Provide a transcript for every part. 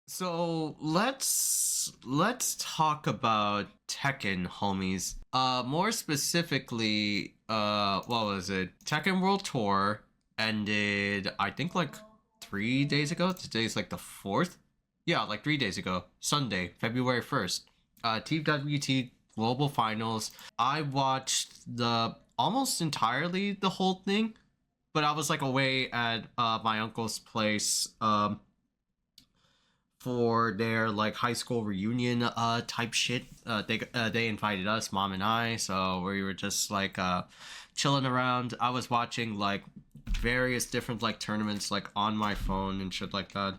So let's talk about Tekken, homies. More specifically, what was it? Tekken World Tour ended, I think, like 3 days ago. Today's like the 4th. Yeah, like 3 days ago. Sunday, February 1st. TWT Global Finals. I watched the almost entirely the whole thing, but I was like away at my uncle's place for their like high school reunion type shit. They invited us, mom and I, so we were just like chilling around. I was watching like various different like tournaments like on my phone and shit like that.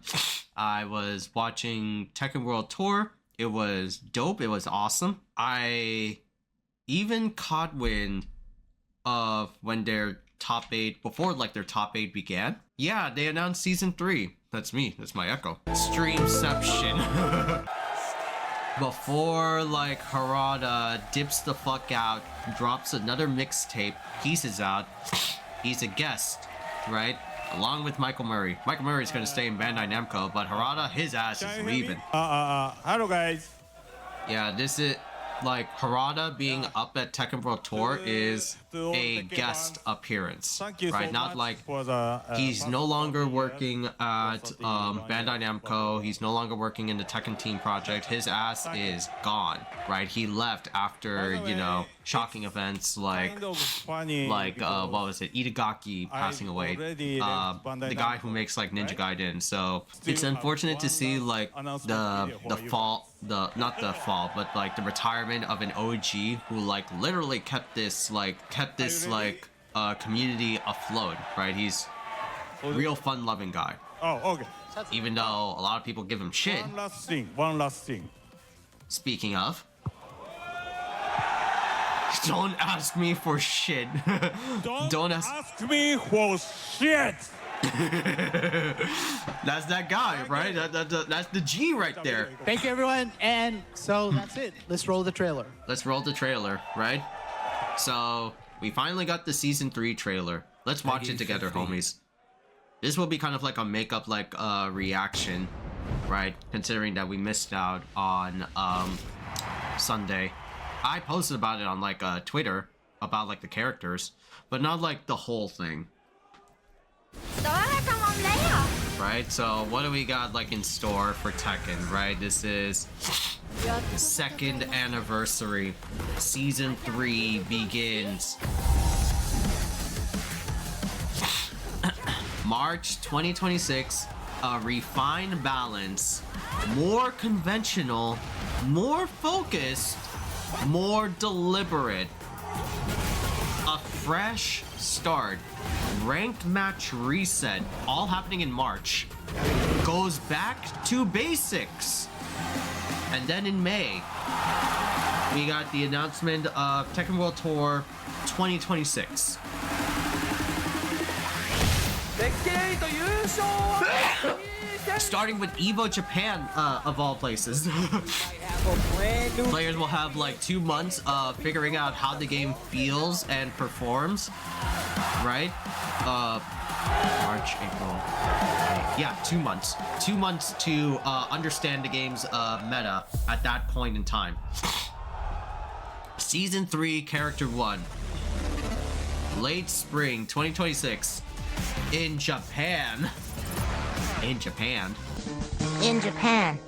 I was watching Tekken World Tour. It was dope. It was awesome. I even caught wind of when their top 8, before like their top 8 began. Yeah, they announced season 3. That's me. That's my echo. Streamception. Before like Harada dips the fuck out, drops another mixtape, pieces out. He's a guest, right? Along with Michael Murray. Michael Murray's gonna stay in Bandai Namco, but Harada, his ass is leaving. Hello guys. Yeah, this is like Harada being up at Tekken World Tour is a guest appearance, right? Not like he's no longer working at Bandai Namco. He's no longer working in the Tekken Team project. His ass is gone, right? He left after, you know, shocking events like what was it, Itagaki passing away, the guy who makes like Ninja Gaiden. So it's unfortunate to see like the fall, not the fall, but like the retirement of an OG who like literally kept this community afloat, right? He's a real fun-loving guy. Oh, okay. Even though a lot of people give him shit. One last thing. Speaking of, don't ask me for shit. Don't ask me for shit. That's that guy, right? That's the G right there. Thank you, everyone. And so that's it. Let's roll the trailer. Let's roll the trailer, right? So we finally got the season 3 trailer. Let's watch it together, homies. This will be kind of like a makeup like reaction, right? Considering that we missed out on Sunday. I posted about it on like Twitter about like the characters, but not like the whole thing. Right, so what do we got like in store for Tekken, right? This is the 2nd anniversary. Season 3 begins. March 2026, a refined balance, more conventional, more focused, more deliberate. A fresh start, ranked match reset, all happening in March. Goes back to basics. And then in May, we got the announcement of Tekken World Tour 2026. Starting with Evo Japan, of all places. Players will have like 2 months of figuring out how the game feels and performs, right? March, April, May. Yeah, 2 months. 2 months to understand the game's meta at that point in time. Season 3, Character 1. Late spring 2026. In Japan. In Japan. In Japan.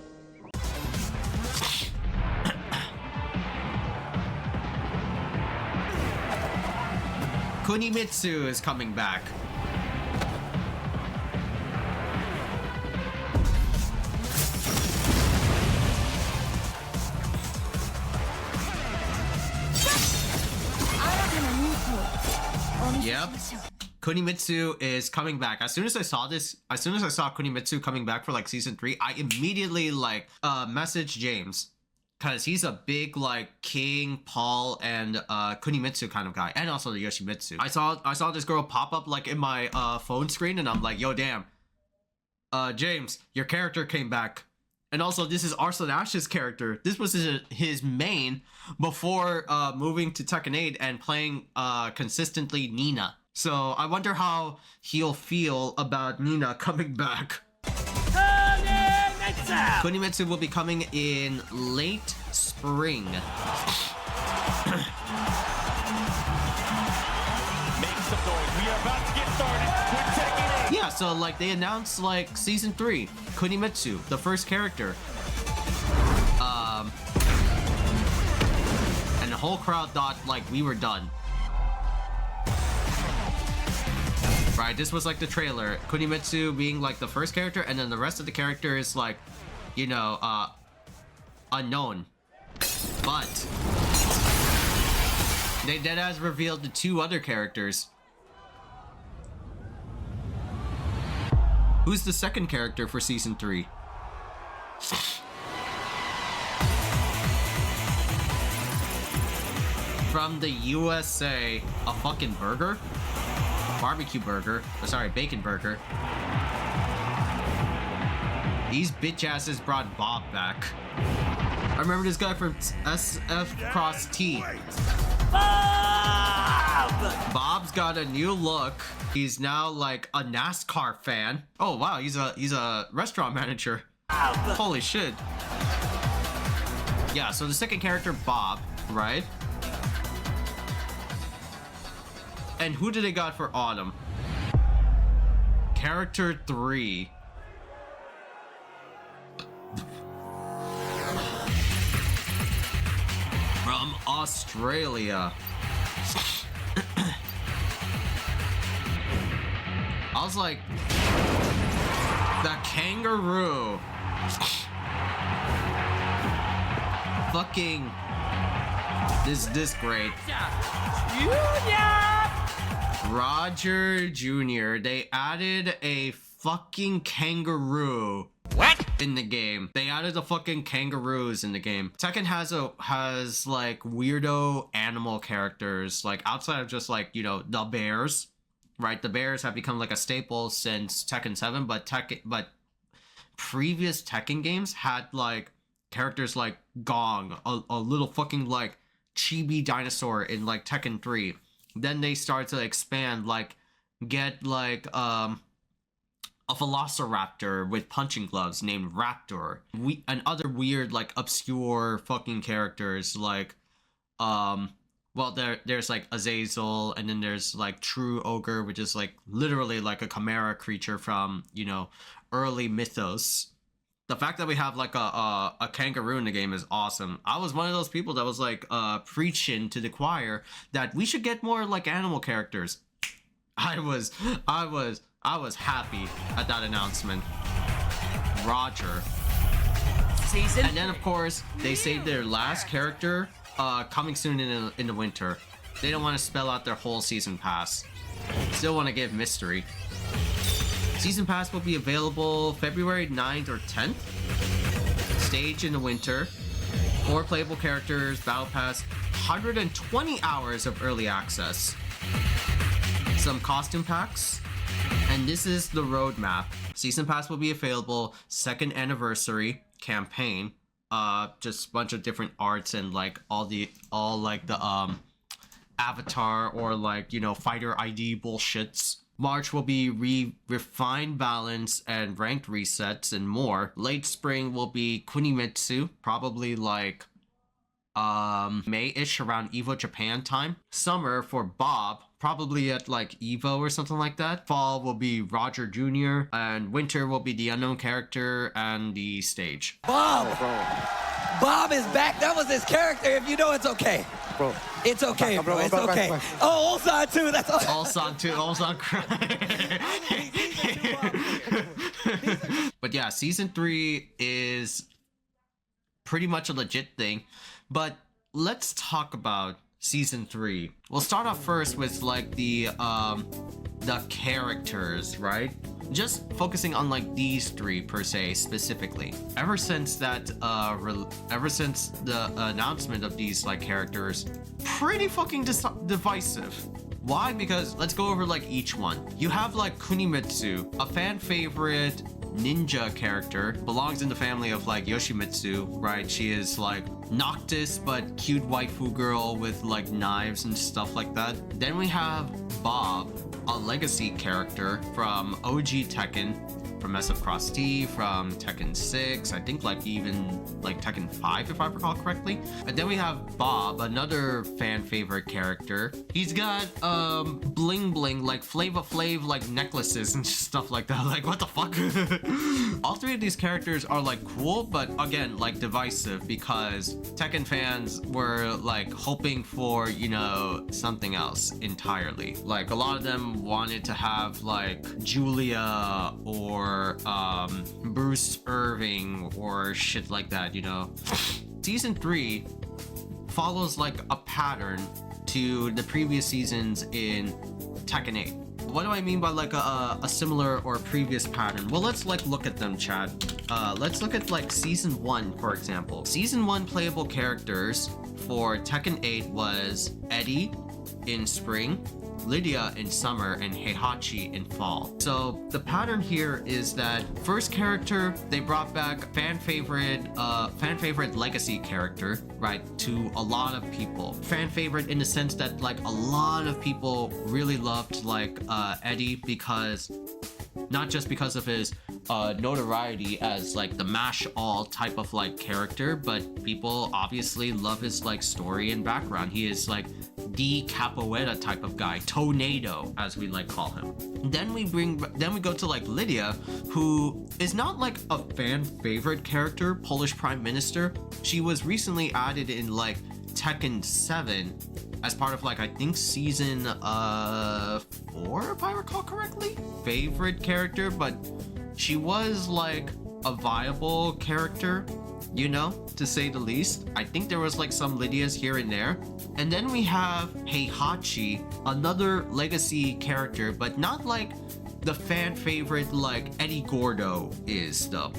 Kunimitsu is coming back. Yep. Kunimitsu is coming back. As soon as I saw Kunimitsu coming back for like season 3, I immediately like messaged James, because he's a big like King, Paul, and Kunimitsu kind of guy, and also the Yoshimitsu. I saw this girl pop up like in my phone screen, and I'm like, yo, damn, James, your character came back. And also, this is Arslan Ash's character. This was his main before moving to Tekken 8 and playing consistently Nina. So I wonder how he'll feel about Nina coming back. Kunimitsu will be coming in late spring. Make some noise. We are about to get started. We're taking it. Yeah, so like they announced like season 3, Kunimitsu, the first character. And the whole crowd thought like we were done. Right, this was like the trailer. Kunimitsu being like the first character, and then the rest of the characters like, you know, unknown. But they dead as revealed the 2 other characters. Who's the second character for season 3? From the USA, a fucking burger? Barbecue burger. Oh, sorry, bacon burger. These bitch asses brought Bob back. I remember this guy from SF Cross T. Bob's got a new look. He's now like a NASCAR fan. Oh wow, he's a restaurant manager. Holy shit. Yeah, so the second character, Bob, right? And who did they got for Autumn? Character 3. From Australia. I was like, the kangaroo. Fucking this great. Roger Jr. They added a fucking kangaroo. What? In the game. They added the fucking kangaroos in the game. Tekken has like weirdo animal characters, like outside of just like, you know, the bears. Right? The bears have become like a staple since Tekken 7, but previous Tekken games had like characters like Gong, a little fucking like chibi dinosaur in like Tekken 3. Then they start to expand, like get like a velociraptor with punching gloves named Raptor. And other weird like obscure fucking characters like well, there's like Azazel, and then there's like True Ogre, which is like literally like a chimera creature from, you know, early mythos. The fact that we have like a kangaroo in the game is awesome. I was one of those people that was like preaching to the choir that we should get more like animal characters. I was happy at that announcement. Roger. And then of course they saved their last character coming soon in the winter. They don't want to spell out their whole season pass. Still want to give mystery. Season pass will be available February 9th or 10th. Stage in the winter. 4 playable characters, battle pass, 120 hours of early access. Some costume packs. And this is the roadmap. Season pass will be available 2nd anniversary campaign. Just a bunch of different arts and like all the avatar or like, you know, fighter ID bullshits. March will be refined balance and ranked resets and more. Late spring will be Kunimitsu, probably like May-ish, around Evo Japan time. Summer for Bob, probably at like Evo or something like that. Fall will be Roger Jr. and winter will be the unknown character and the stage. Bob! Bob is back. That was his character. If you know, it's okay. Bro. It's okay, bro. It's okay. Oh, Ulsan too. That's all. Ulsan too. Ulsan cry. But yeah, season 3 is pretty much a legit thing. But let's talk about season 3. We'll start off first with like the characters, right? Just focusing on like these 3 per se specifically. Ever since the announcement of these like characters, pretty fucking divisive. Why? Because let's go over like each one. You have like Kunimitsu, a fan favorite ninja character, belongs in the family of like Yoshimitsu, right? She is like Noctis but cute waifu girl with like knives and stuff like that. Then we have Bob, a legacy character from OG Tekken, from SF Cross T, from Tekken 6, I think like even like Tekken 5 if I recall correctly. And then we have Bob, another fan favorite character. He's got bling bling like Flava Flav like necklaces and stuff like that. Like what the fuck? All three of these characters are like cool, but again like divisive because Tekken fans were like hoping for, you know, something else entirely. Like a lot of them wanted to have like Julia or Bruce Irving or shit like that, you know. Season 3 follows like a pattern to the previous seasons in Tekken 8. What do I mean by like a similar or previous pattern? Well, let's like look at them, chat. Let's look at like season 1, for example. Season 1 playable characters for Tekken 8 was Eddie in spring, Lydia in summer, and Heihachi in fall. So the pattern here is that first character, they brought back fan favorite legacy character, right, to a lot of people. Fan favorite in the sense that like a lot of people really loved like Eddie because not just because of his notoriety as like the mash all type of like character, but people obviously love his like story and background. He is like the capoeira type of guy, tornado as we like call him. Then we go to like Lydia, who is not like a fan favorite character, Polish Prime Minister. She was recently added in like Tekken 7 as part of like I think season 4 if I recall correctly. Favorite character, but she was like a viable character, you know, to say the least. I think there was like some Lydias here and there. And then we have Heihachi, another legacy character, but not like the fan favorite like Eddie Gordo is though.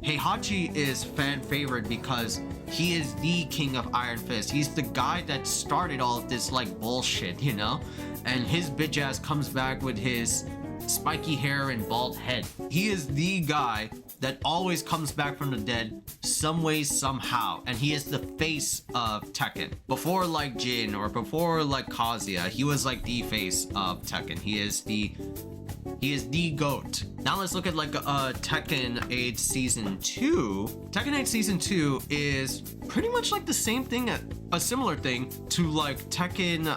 Heihachi is fan favorite because he is the king of Iron Fist. He's the guy that started all of this like bullshit, you know? And his bitch ass comes back with his spiky hair and bald head. He is the guy that always comes back from the dead some way, somehow. And he is the face of Tekken. Before like Jin or before like Khazia, he was like the face of Tekken. He is the GOAT. Now let's look at like Tekken 8 Season 2. Tekken 8 Season 2 is pretty much like the same thing, a similar thing to like Tekken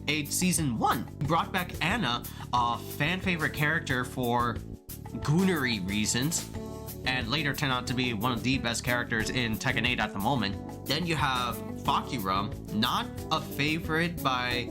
8 Season 1. Brought back Anna, a fan favorite character for goonery reasons, and later turned out to be one of the best characters in Tekken 8 at the moment. Then you have Fakiram, not a favorite by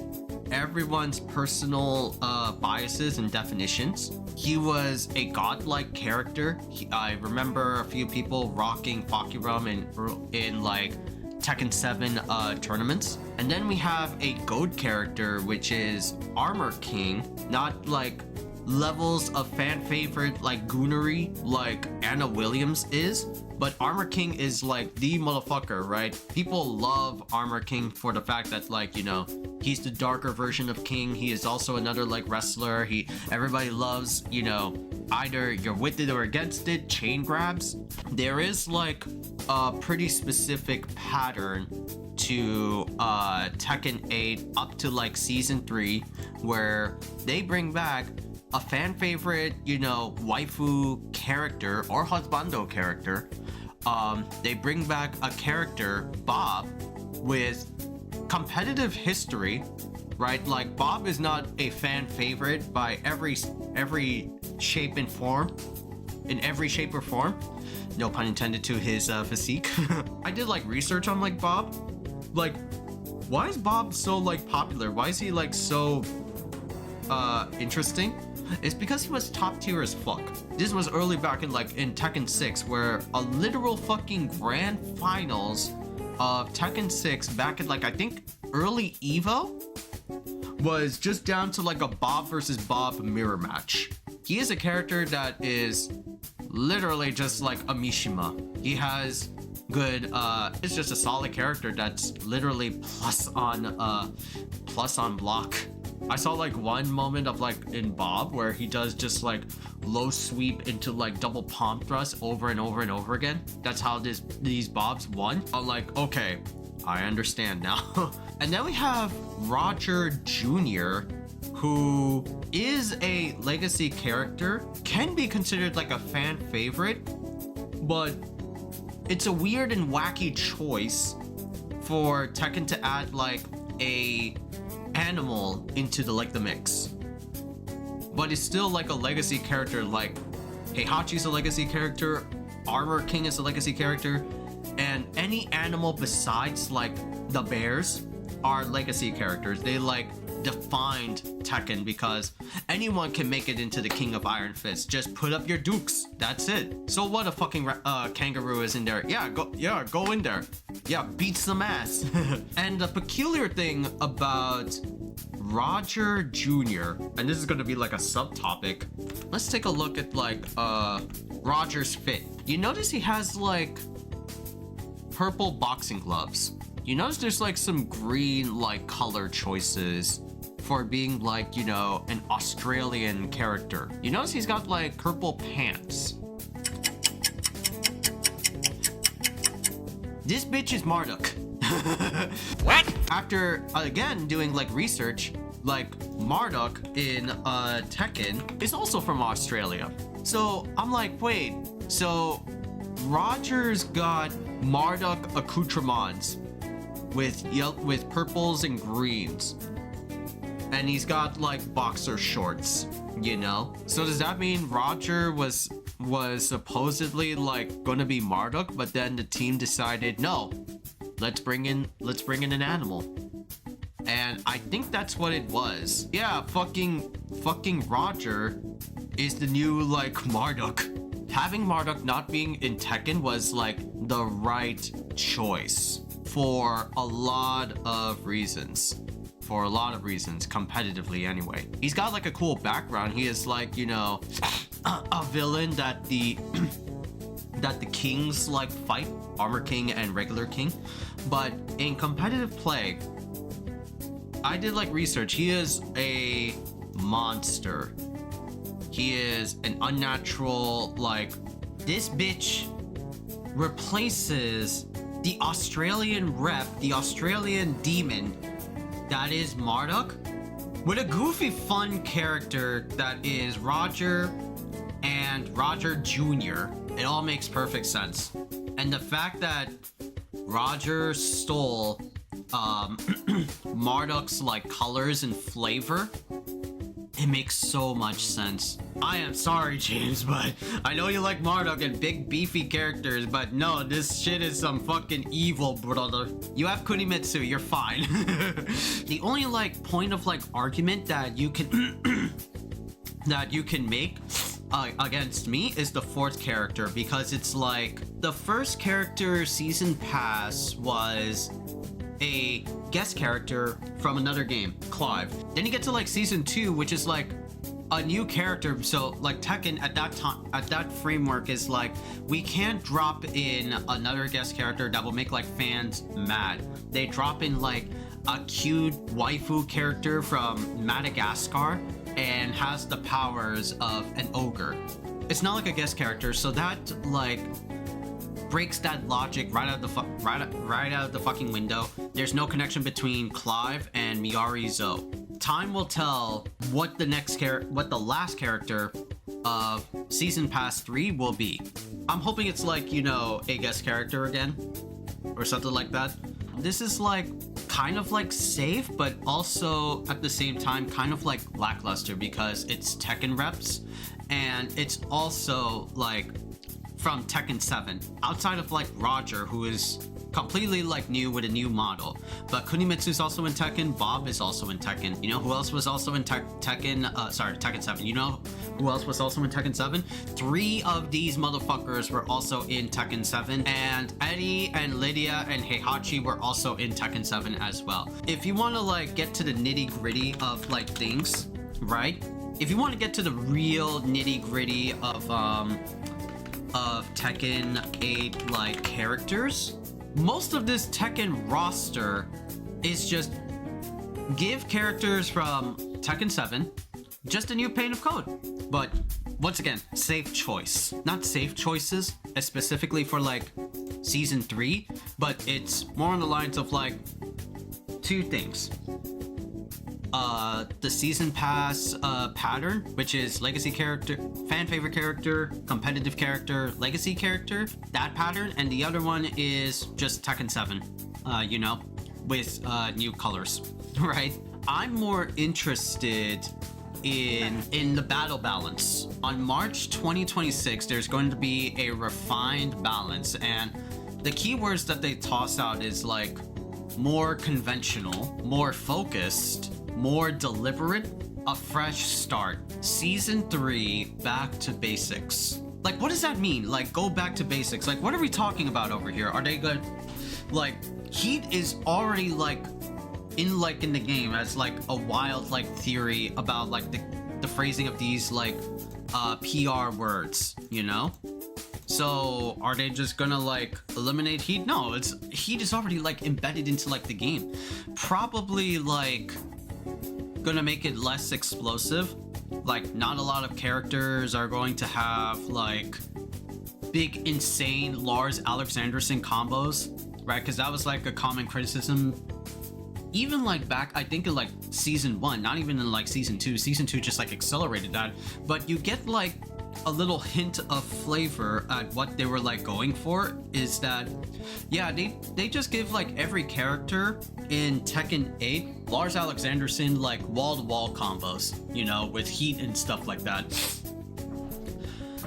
everyone's personal biases and definitions. He was a godlike character. I remember a few people rocking Fakiram in like Tekken 7 tournaments. And then we have a GOAT character, which is Armor King, not like levels of fan favorite like goonery like Anna Williams is, but Armor King is like the motherfucker, right? People love Armor King for the fact that like, you know, he's the darker version of King. He is also another like wrestler. Everybody loves, you know, either you're with it or against it, chain grabs. There is like a pretty specific pattern to Tekken 8 up to like Season 3 where they bring back a fan favorite, you know, waifu character or husbando character. They bring back a character, Bob, with competitive history, right? Like Bob is not a fan favorite by every shape and form, in every shape or form. No pun intended to his physique. I did like research on like Bob. Like, why is Bob so like popular? Why is he like so interesting? It's because he was top tier as fuck. This was early back in like in Tekken 6 where a literal fucking grand finals of Tekken 6 back in like I think early Evo was just down to like a Bob versus Bob mirror match. He is a character that is literally just like a Mishima. He has good it's just a solid character that's literally plus on block. I saw like one moment of like in Bob where he does just like low sweep into like double palm thrust over and over and over again. That's how these Bobs won. I'm like, okay, I understand now. And then we have Roger Jr., who is a legacy character, can be considered like a fan favorite, but it's a weird and wacky choice for Tekken to add like a animal into the mix. But it's still like a legacy character. Like Heihachi's a legacy character, Armor King is a legacy character, and any animal besides like the bears are legacy characters. They like defined Tekken because anyone can make it into the King of Iron Fist. Just put up your dukes. That's it. So what, a fucking kangaroo is in there? Yeah, go in there. Yeah, beat some ass. And the peculiar thing about Roger Jr., and this is gonna be like a subtopic. Let's take a look at like Roger's fit. You notice he has like purple boxing gloves. You notice there's like some green like color choices for being like, you know, an Australian character. You notice he's got like purple pants. This bitch is Marduk. What? After again doing like research, like Marduk in Tekken is also from Australia. So I'm like, wait, so Roger's got Marduk accoutrements with purples and greens, and he's got like boxer shorts, you know? So does that mean Roger was supposedly like gonna be Marduk, but then the team decided, no, let's bring in an animal? And I think that's what it was. Yeah, fucking Roger is the new like Marduk. Having Marduk not being in Tekken was like the right choice for a lot of reasons. Competitively anyway. He's got like a cool background. He is like, you know, a villain that the kings like fight, Armor King and regular King. But in competitive play, I did like research. He is a monster. He is an unnatural, like, this bitch replaces the Australian rep, the Australian demon that is Marduk, with a goofy fun character that is Roger and Roger Jr. It all makes perfect sense. And the fact that Roger stole Marduk's like colors and flavor, it makes so much sense. I am sorry, James, but I know you like Marduk and big beefy characters, but no, this shit is some fucking evil, brother. You have Kunimitsu, you're fine. The only like point of like argument that you can make against me is the fourth character, because it's like the first character season pass was a guest character from another game, Clive. Then you get to like season 2, which is like a new character. So like Tekken at that time, at that framework, is like, we can't drop in another guest character that will make like fans mad. They drop in like a cute waifu character from Madagascar and has the powers of an ogre. It's not like a guest character, so that like breaks that logic right out of the fucking window. There's no connection between Clive and Miyari Zo. Time will tell what the last character of Season Pass 3 will be. I'm hoping it's like, you know, a guest character again or something like that. This is like kind of like safe, but also at the same time kind of like lackluster, because it's Tekken reps and it's also like from Tekken 7, outside of like Roger, who is completely like new with a new model. But Kunimitsu is also in Tekken, Bob is also in Tekken. You know who else was also in Tekken 7? You know who else was also in Tekken 7? 3 of these motherfuckers were also in Tekken 7, and Eddie and Lydia and Heihachi were also in Tekken 7 as well. If you want to like get to the nitty gritty of like things, right? If you want to get to the real nitty gritty of Tekken 8 like characters, most of this Tekken roster is just give characters from Tekken 7 just a new pane of code. But once again, safe choice. Not safe choices specifically for like season 3, but it's more on the lines of like 2 things. the season pass pattern, which is legacy character, fan favorite character, competitive character, legacy character, that pattern, and the other one is just Tekken 7, you know, with new colors, right? I'm more interested in the battle balance. On March 2026, there's going to be a refined balance, and the keywords that they toss out is like more conventional, more focused, more deliberate, a fresh start. Season 3, back to basics. Like, what does that mean? Like, go back to basics. Like, what are we talking about over here? Are they good? Like, Heat is already like in the game as like a wild like theory about like the phrasing of these like PR words, you know? So are they just gonna like eliminate Heat? No, Heat is already like embedded into like the game. Probably like gonna make it less explosive. Like, not a lot of characters are going to have like big insane Lars Alexanderson combos, right? Because that was like a common criticism even like back, I think in like season 1, not even in like season 2. Season 2 just like accelerated that, but you get like a little hint of flavor at what they were like going for. Is that, yeah, they just give like every character in Tekken 8 Lars Alexanderson like wall-to-wall combos, you know, with Heat and stuff like that.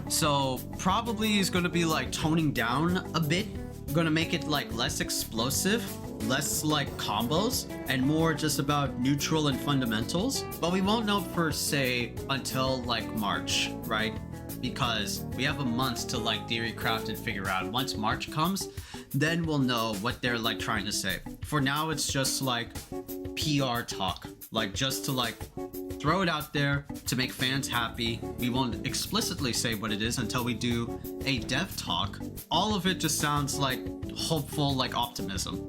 So probably is going to be like toning down a bit, going to make it like less explosive, less like combos, and more just about neutral and fundamentals. But we won't know per se until like March, right? Because we have a month to like theory craft and figure out. Once March comes, then we'll know what they're like trying to say. For now, it's just like PR talk, like just to like throw it out there to make fans happy. We won't explicitly say what it is until we do a dev talk. All of it just sounds like hopeful, like optimism,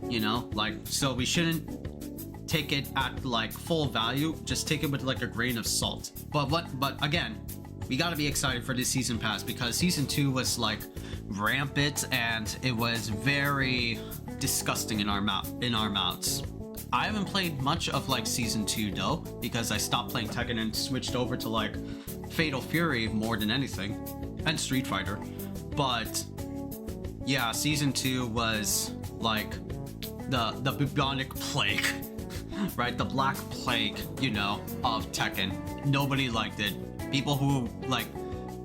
you know? Like, so we shouldn't take it at like full value, just take it with like a grain of salt. But again, we gotta be excited for this season pass, because season 2 was like rampant and it was very disgusting in our mouths. I haven't played much of like season 2 though, because I stopped playing Tekken and switched over to like Fatal Fury more than anything, and Street Fighter. But yeah, season 2 was like the bubonic plague, right? The black plague, you know, of Tekken. Nobody liked it. People who like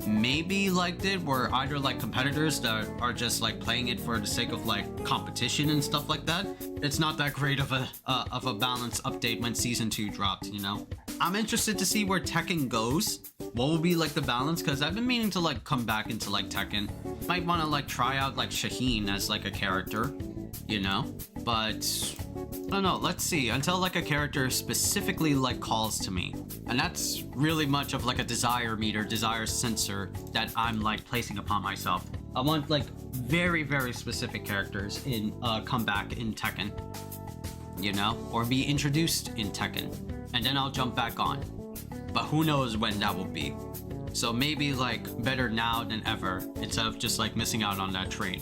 maybe liked it were either like competitors that are just like playing it for the sake of like competition and stuff like that. It's not that great of a balance update when season 2 dropped, you know. I'm interested to see where Tekken goes. What will be like the balance, because I've been meaning to like come back into like Tekken. Might want to like try out like Shaheen as like a character, you know. But I don't know, let's see, until like a character specifically like calls to me. And that's really much of like a desire meter, desire sensor that I'm like placing upon myself. I want like very, very specific characters in come back in Tekken, you know, or be introduced in Tekken, and then I'll jump back on. But who knows when that will be. So maybe like better now than ever, instead of just like missing out on that train.